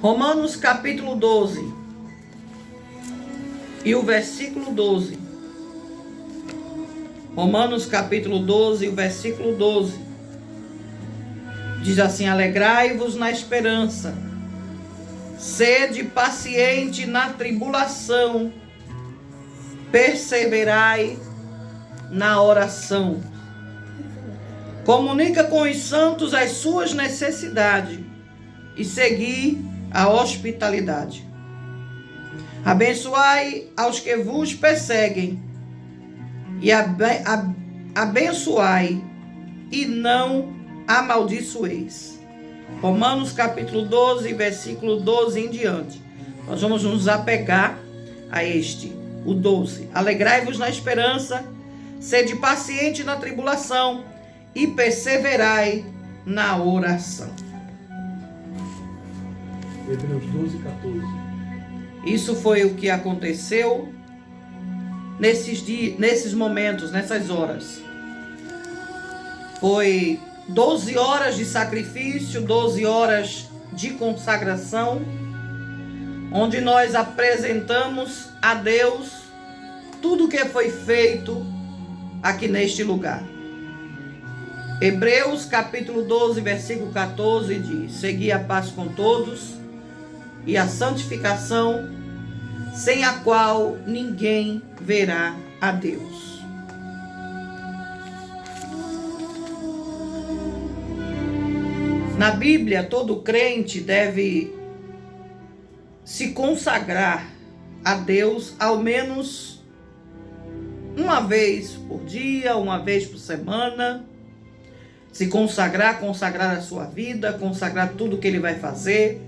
Romanos capítulo 12 e o versículo 12. Romanos capítulo 12 e o versículo 12. Diz assim: alegrai-vos na esperança, sede paciente na tribulação, perseverai na oração. Comunica com os santos as suas necessidades e segui a hospitalidade. Abençoai aos que vos perseguem e abençoai e não amaldiçoeis. Romanos capítulo 12, versículo 12 em diante. Nós vamos nos apegar a o 12. Alegrai-vos na esperança, sede paciente na tribulação e perseverai na oração. Hebreus 12, 14. Isso foi o que aconteceu nesses dias, nesses momentos, nessas horas. Foi 12 horas de sacrifício, 12 horas de consagração, onde nós apresentamos a Deus tudo o que foi feito aqui neste lugar. Hebreus capítulo 12, versículo 14 diz: segui a paz com todos e a santificação, sem a qual ninguém verá a Deus. Na Bíblia, todo crente deve se consagrar a Deus ao menos uma vez por dia, uma vez por semana. Se consagrar a sua vida, consagrar tudo que ele vai fazer,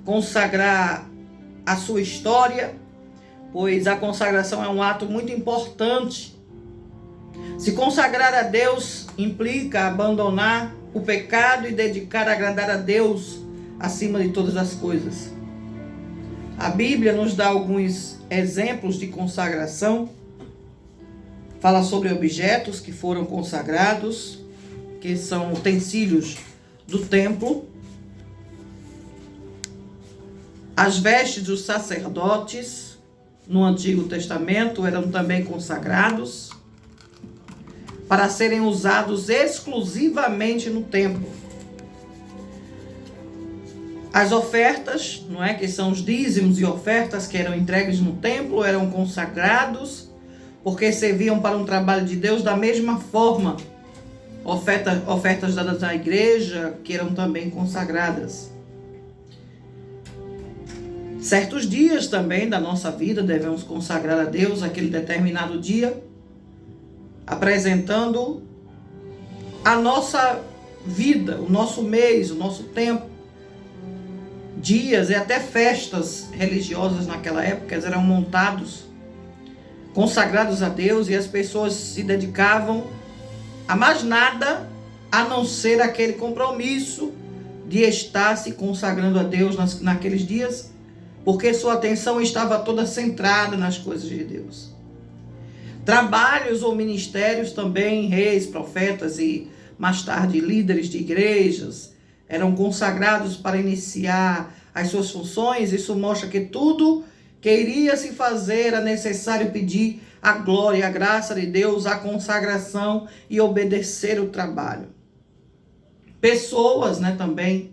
consagrar a sua história, pois a consagração é um ato muito importante. Se consagrar a Deus implica abandonar o pecado e dedicar a agradar a Deus acima de todas as coisas. A Bíblia nos dá alguns exemplos de consagração. Fala sobre objetos que foram consagrados, que são utensílios do templo. As vestes dos sacerdotes no Antigo Testamento eram também consagrados para serem usados exclusivamente no templo. As ofertas, não é, que são os dízimos e ofertas que eram entregues no templo, eram consagrados porque serviam para um trabalho de Deus da mesma forma. Ofertas dadas à igreja que eram também consagradas. Certos dias também da nossa vida devemos consagrar a Deus aquele determinado dia, apresentando a nossa vida, o nosso mês, o nosso tempo. Dias e até festas religiosas naquela época eram montados, consagrados a Deus, e as pessoas se dedicavam a mais nada a não ser aquele compromisso de estar se consagrando a Deus naqueles dias, porque sua atenção estava toda centrada nas coisas de Deus. Trabalhos ou ministérios também, reis, profetas e mais tarde líderes de igrejas, eram consagrados para iniciar as suas funções. Isso mostra que tudo que iria se fazer era necessário pedir a glória, a graça de Deus, a consagração e obedecer o trabalho. Pessoas, também,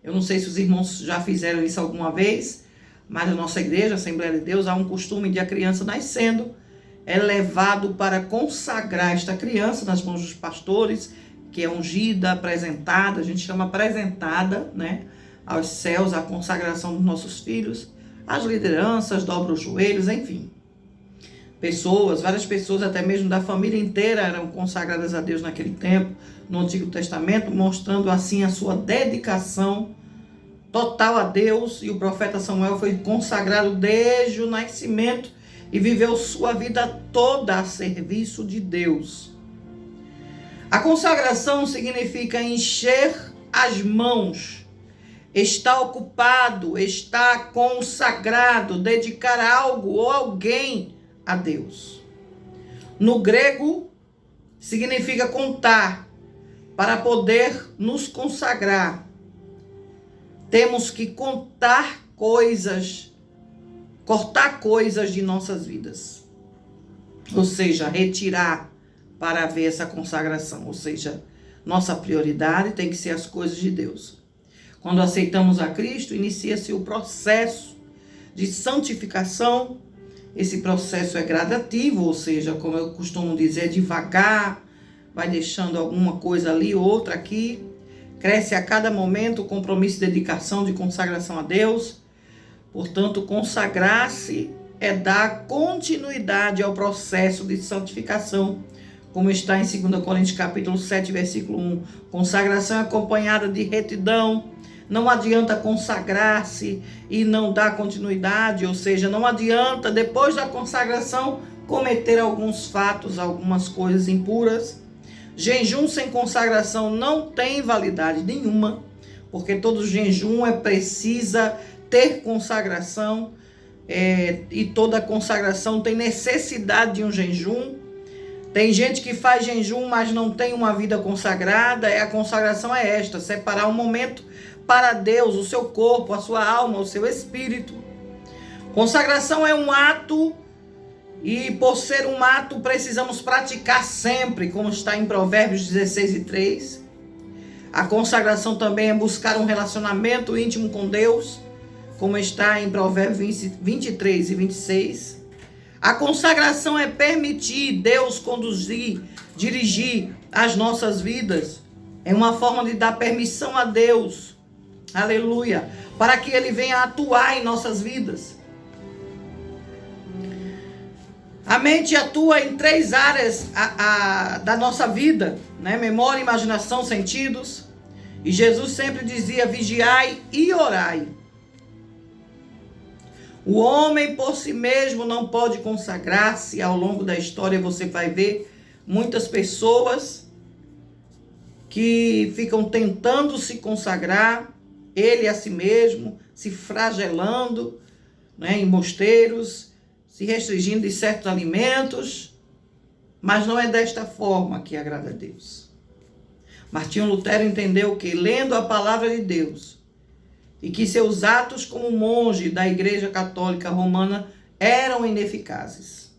eu não sei se os irmãos já fizeram isso alguma vez, mas na nossa igreja, Assembleia de Deus, há um costume de a criança nascendo é levado para consagrar esta criança nas mãos dos pastores, que é ungida, apresentada, a gente chama apresentada, aos céus, a consagração dos nossos filhos. As lideranças dobram os joelhos, enfim. Várias pessoas, até mesmo da família inteira, eram consagradas a Deus naquele tempo, no Antigo Testamento, mostrando assim a sua dedicação total a Deus. E o profeta Samuel foi consagrado desde o nascimento e viveu sua vida toda a serviço de Deus. A consagração significa encher as mãos, estar ocupado, estar consagrado, dedicar algo ou alguém a Deus. No grego, significa contar, para poder nos consagrar. temos que cortar coisas de nossas vidas. Ou seja, retirar para haver essa consagração. Ou seja, nossa prioridade tem que ser as coisas de Deus. Quando aceitamos a Cristo, inicia-se o processo de santificação. Esse processo é gradativo, ou seja, como eu costumo dizer, devagar, vai deixando alguma coisa ali, outra aqui. Cresce a cada momento o compromisso de dedicação, de consagração a Deus. Portanto, consagrar-se é dar continuidade ao processo de santificação, como está em 2 Coríntios capítulo 7, versículo 1. Consagração é acompanhada de retidão. Não adianta consagrar-se e não dar continuidade, ou seja, não adianta, depois da consagração, cometer alguns fatos, algumas coisas impuras. Jejum sem consagração não tem validade nenhuma, porque todo jejum precisa ter consagração, e toda consagração tem necessidade de um jejum. Tem gente que faz jejum, mas não tem uma vida consagrada. A consagração é esta: separar um momento para Deus, o seu corpo, a sua alma, o seu espírito. Consagração é um ato, e por ser um ato precisamos praticar sempre, como está em Provérbios 16:3. A consagração também é buscar um relacionamento íntimo com Deus, como está em Provérbios 23:26. A consagração é permitir Deus conduzir, dirigir as nossas vidas. É uma forma de dar permissão a Deus, aleluia, para que Ele venha atuar em nossas vidas. A mente atua em 3 áreas da nossa vida, né? Memória, imaginação, sentidos. E Jesus sempre dizia: vigiai e orai. O homem por si mesmo não pode consagrar-se. Ao longo da história você vai ver muitas pessoas que ficam tentando se consagrar, ele a si mesmo, se flagelando, né, em mosteiros, se restringindo de certos alimentos, mas não é desta forma que agrada a Deus. Martinho Lutero entendeu que, lendo a palavra de Deus, e que seus atos como monge da Igreja Católica Romana eram ineficazes.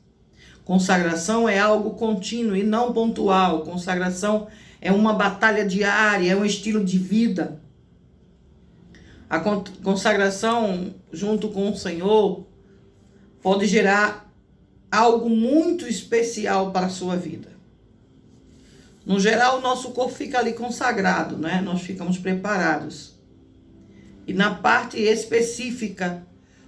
Consagração é algo contínuo e não pontual. Consagração é uma batalha diária, é um estilo de vida. A consagração junto com o Senhor pode gerar algo muito especial para a sua vida. No geral, o nosso corpo fica ali consagrado, né? Nós ficamos preparados. E na parte específica,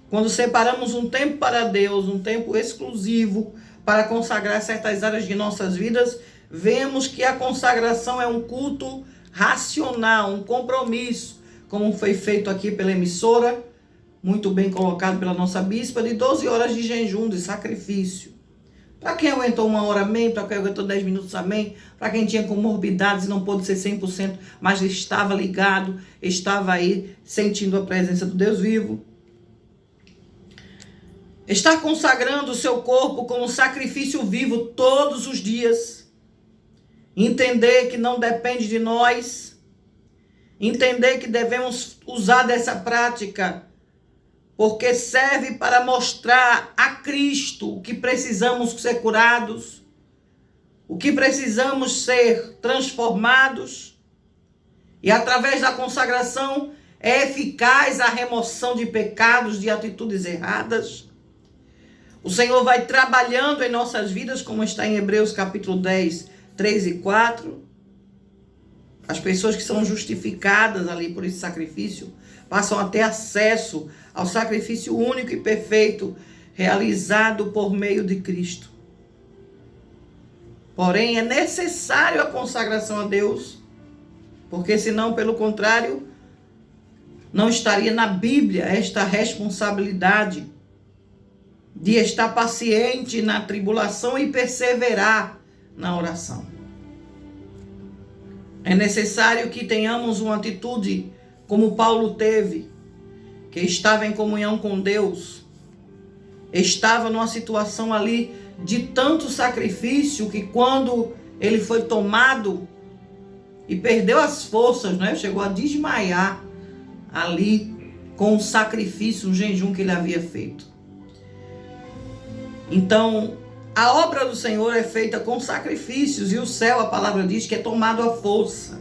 quando separamos um tempo para Deus, um tempo exclusivo para consagrar certas áreas de nossas vidas, vemos que a consagração é um culto racional, um compromisso, como foi feito aqui pela emissora, muito bem colocado pela nossa bispa, de 12 horas de jejum, de sacrifício. Para quem aguentou 1 hora, amém. Para quem aguentou 10 minutos, amém. Para quem tinha comorbidades e não pôde ser 100%, mas estava ligado, estava aí sentindo a presença do Deus vivo. Estar consagrando o seu corpo como sacrifício vivo todos os dias. Entender que não depende de nós. Entender que devemos usar dessa prática, porque serve para mostrar a Cristo o que precisamos ser curados, o que precisamos ser transformados. E através da consagração é eficaz a remoção de pecados, de atitudes erradas. O Senhor vai trabalhando em nossas vidas, como está em Hebreus capítulo 10, 3 e 4. As pessoas que são justificadas ali por esse sacrifício passam a ter acesso ao sacrifício único e perfeito realizado por meio de Cristo. Porém, é necessário a consagração a Deus, porque senão, pelo contrário, não estaria na Bíblia esta responsabilidade de estar paciente na tribulação e perseverar na oração. É necessário que tenhamos uma atitude como Paulo teve, que estava em comunhão com Deus, estava numa situação ali de tanto sacrifício que quando ele foi tomado e perdeu as forças, né, chegou a desmaiar ali com o sacrifício, um jejum que ele havia feito. Então, a obra do Senhor é feita com sacrifícios e o céu, a palavra diz, que é tomado à força.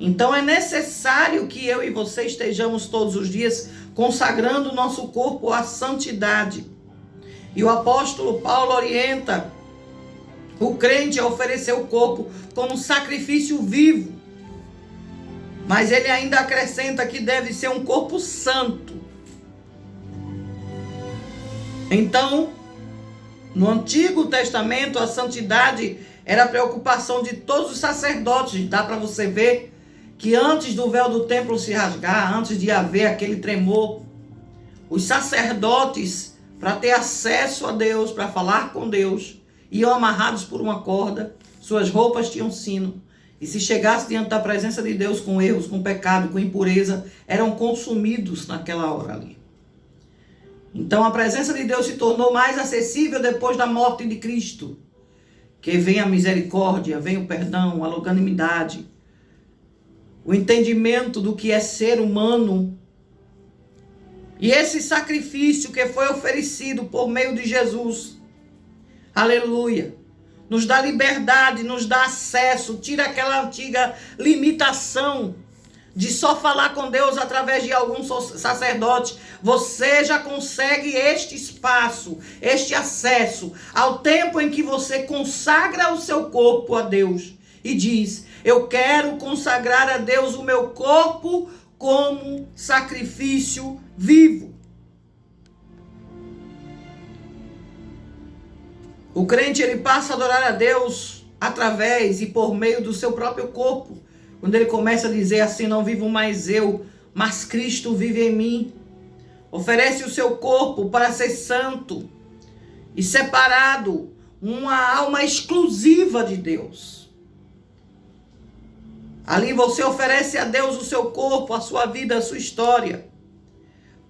Então é necessário que eu e você estejamos todos os dias consagrando o nosso corpo à santidade. E o apóstolo Paulo orienta o crente a oferecer o corpo como sacrifício vivo. Mas ele ainda acrescenta que deve ser um corpo santo. Então, no Antigo Testamento, a santidade era a preocupação de todos os sacerdotes. Dá para você ver que antes do véu do templo se rasgar, antes de haver aquele tremor, os sacerdotes, para ter acesso a Deus, para falar com Deus, iam amarrados por uma corda, suas roupas tinham sino, e se chegasse diante da presença de Deus com erros, com pecado, com impureza, eram consumidos naquela hora ali. Então a presença de Deus se tornou mais acessível depois da morte de Cristo, que vem a misericórdia, vem o perdão, a longanimidade, o entendimento do que é ser humano. E esse sacrifício que foi oferecido por meio de Jesus, aleluia, nos dá liberdade, nos dá acesso, tira aquela antiga limitação de só falar com Deus através de algum sacerdote. Você já consegue este espaço, este acesso ao tempo em que você consagra o seu corpo a Deus e diz: eu quero consagrar a Deus o meu corpo como sacrifício vivo. O crente, ele passa a adorar a Deus através e por meio do seu próprio corpo. Quando ele começa a dizer assim: não vivo mais eu, mas Cristo vive em mim. Oferece o seu corpo para ser santo e separado, uma alma exclusiva de Deus. Ali você oferece a Deus o seu corpo, a sua vida, a sua história,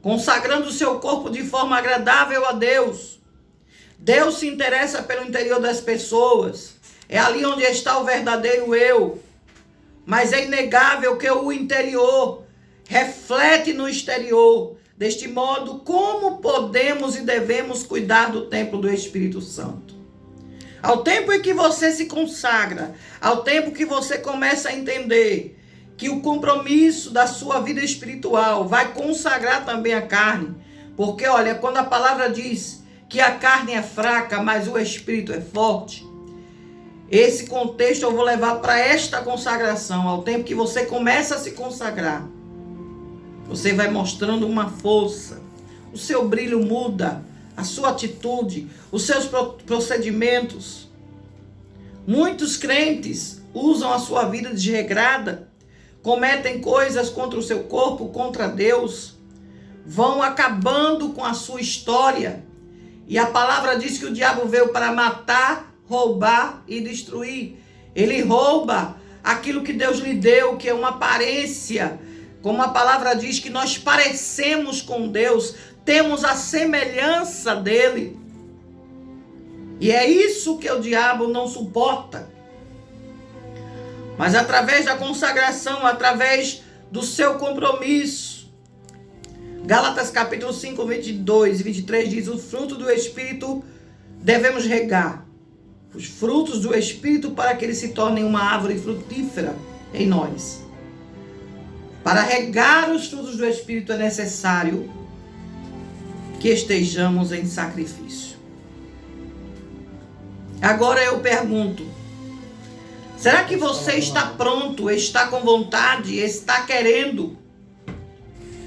consagrando o seu corpo de forma agradável a Deus. Deus se interessa pelo interior das pessoas. É ali onde está o verdadeiro eu. Mas é inegável que o interior reflete no exterior. Deste modo, como podemos e devemos cuidar do templo do Espírito Santo? Ao tempo em que você se consagra, ao tempo que você começa a entender que o compromisso da sua vida espiritual vai consagrar também a carne. Porque, olha, quando a palavra diz que a carne é fraca, mas o espírito é forte, esse contexto eu vou levar para esta consagração. Ao tempo que você começa a se consagrar, você vai mostrando uma força, o seu brilho muda, a sua atitude, os seus procedimentos. Muitos crentes usam a sua vida desregrada, cometem coisas contra o seu corpo, contra Deus, vão acabando com a sua história. E a palavra diz que o diabo veio para matar, roubar e destruir. Ele rouba aquilo que Deus lhe deu, que é uma aparência. Como a palavra diz que nós parecemos com Deus, temos a semelhança dele. E é isso que o diabo não suporta. Mas através da consagração, através do seu compromisso. Gálatas capítulo 5, 22 e 23 diz: o fruto do Espírito devemos regar. Os frutos do Espírito para que eles se tornem uma árvore frutífera em nós. Para regar os frutos do Espírito é necessário que estejamos em sacrifício. Agora eu pergunto: será que você está pronto, está com vontade, está querendo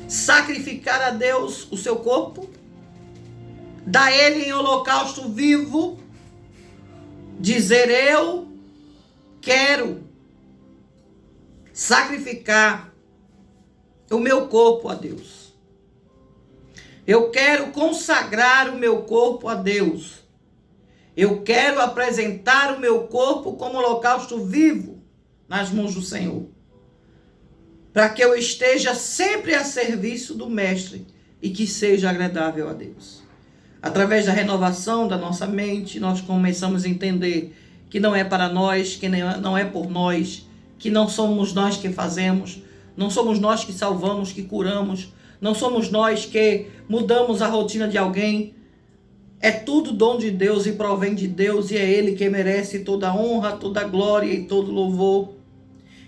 sacrificar a Deus o seu corpo? Dar ele em holocausto vivo? Dizer: eu quero sacrificar o meu corpo a Deus. Eu quero consagrar o meu corpo a Deus. Eu quero apresentar o meu corpo como holocausto vivo nas mãos do Senhor, para que eu esteja sempre a serviço do Mestre e que seja agradável a Deus. Através da renovação da nossa mente, nós começamos a entender que não é para nós, que não é por nós, que não somos nós que fazemos, Não somos nós que salvamos, que curamos. Não somos nós que mudamos a rotina de alguém. É tudo dom de Deus e provém de Deus. E é Ele que merece toda a honra, toda a glória e todo louvor.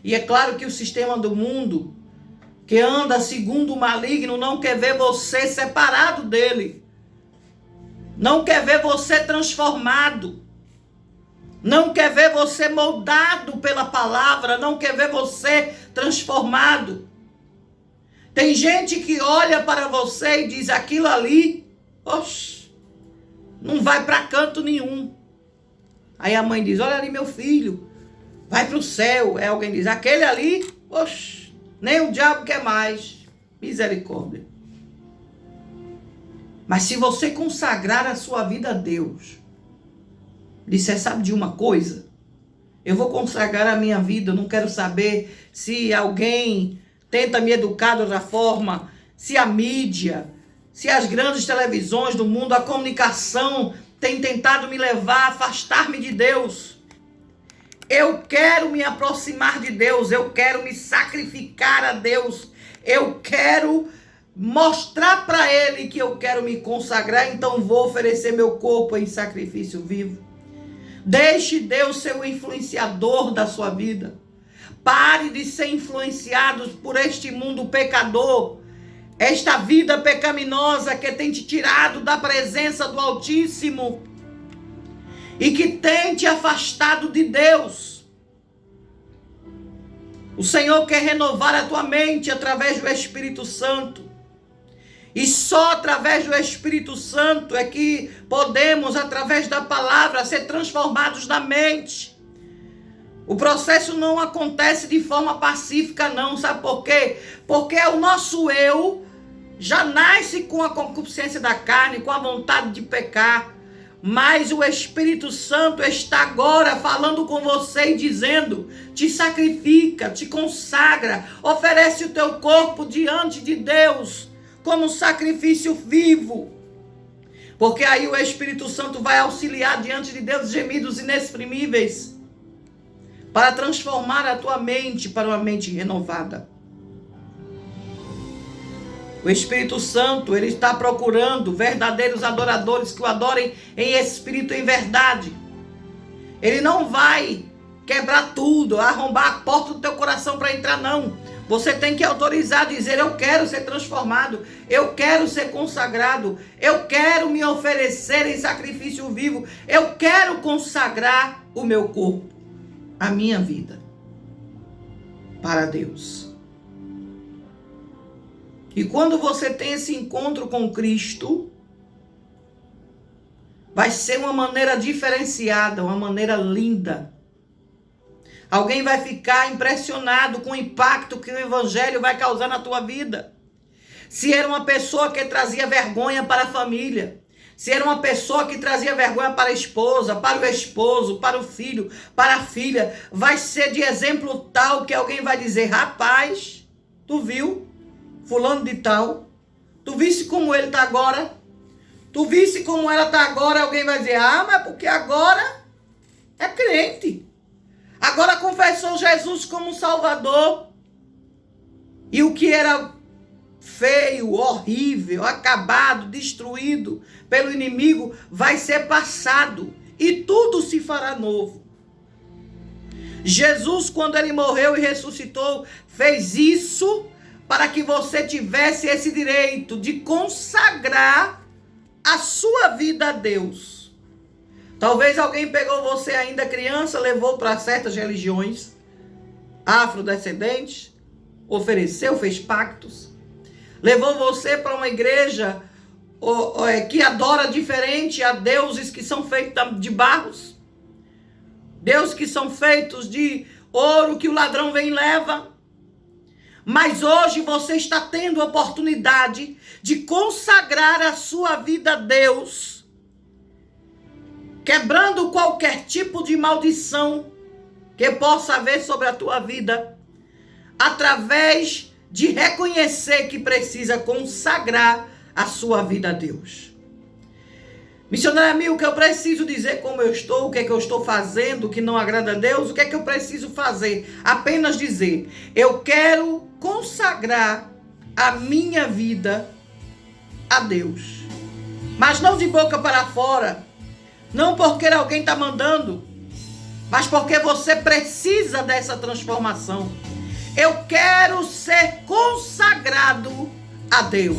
E é claro que o sistema do mundo, que anda segundo o maligno, não quer ver você separado dele. Não quer ver você transformado. Não quer ver você moldado pela palavra. Não quer ver você transformado. Tem gente que olha para você e diz aquilo ali, oxe, não vai para canto nenhum. Aí a mãe diz, olha ali meu filho, vai para o céu. Aí alguém diz, aquele ali, oxe, nem o diabo quer mais. Misericórdia. Mas se você consagrar a sua vida a Deus, disser, sabe de uma coisa? Eu vou consagrar a minha vida, eu não quero saber se alguém tenta me educar de outra forma, se a mídia, se as grandes televisões do mundo, a comunicação tem tentado me levar a afastar-me de Deus. Eu quero me aproximar de Deus, eu quero me sacrificar a Deus, eu quero mostrar para Ele que eu quero me consagrar, então vou oferecer meu corpo em sacrifício vivo. Deixe Deus ser o influenciador da sua vida. Pare de ser influenciados por este mundo pecador, esta vida pecaminosa que tem te tirado da presença do Altíssimo e que tem te afastado de Deus. O Senhor quer renovar a tua mente através do Espírito Santo. E só através do Espírito Santo é que podemos, através da palavra, ser transformados na mente. O processo não acontece de forma pacífica, não. Sabe por quê? Porque o nosso eu já nasce com a concupiscência da carne, com a vontade de pecar. Mas o Espírito Santo está agora falando com você e dizendo, te sacrifica, te consagra, oferece o teu corpo diante de Deus como sacrifício vivo. Porque aí o Espírito Santo vai auxiliar diante de Deus gemidos inexprimíveis para transformar a tua mente para uma mente renovada. O Espírito Santo, ele está procurando verdadeiros adoradores que o adorem em espírito e em verdade. Ele não vai quebrar tudo, arrombar a porta do teu coração para entrar, não. Você tem que autorizar, dizer, eu quero ser transformado, eu quero ser consagrado, eu quero me oferecer em sacrifício vivo, eu quero consagrar o meu corpo, a minha vida, para Deus. E quando você tem esse encontro com Cristo, vai ser uma maneira diferenciada, uma maneira linda. Alguém vai ficar impressionado com o impacto que o Evangelho vai causar na tua vida. Se era uma pessoa que trazia vergonha para a família, se era uma pessoa que trazia vergonha para a esposa, para o esposo, para o filho, para a filha, vai ser de exemplo tal que alguém vai dizer, rapaz, tu viu fulano de tal? Tu visse como ele está agora? Tu visse como ela está agora? Alguém vai dizer, mas porque agora é crente. Agora confessou Jesus como Salvador. E o que era feio, horrível, acabado, destruído pelo inimigo, vai ser passado. E tudo se fará novo. Jesus, quando ele morreu e ressuscitou, fez isso para que você tivesse esse direito de consagrar a sua vida a Deus. Talvez alguém pegou você ainda criança, levou para certas religiões afrodescendentes, ofereceu, fez pactos. Levou você para uma igreja que adora diferente a deuses que são feitos de barros. Deuses que são feitos de ouro que o ladrão vem e leva. Mas hoje você está tendo a oportunidade de consagrar a sua vida a Deus, quebrando qualquer tipo de maldição que possa haver sobre a tua vida, através de reconhecer que precisa consagrar a sua vida a Deus. Missionária Milka, eu preciso dizer como eu estou, o que é que eu estou fazendo que não agrada a Deus, o que é que eu preciso fazer? Apenas dizer, eu quero consagrar a minha vida a Deus. Mas não de boca para fora, não porque alguém está mandando, mas porque você precisa dessa transformação. Eu quero ser consagrado a Deus.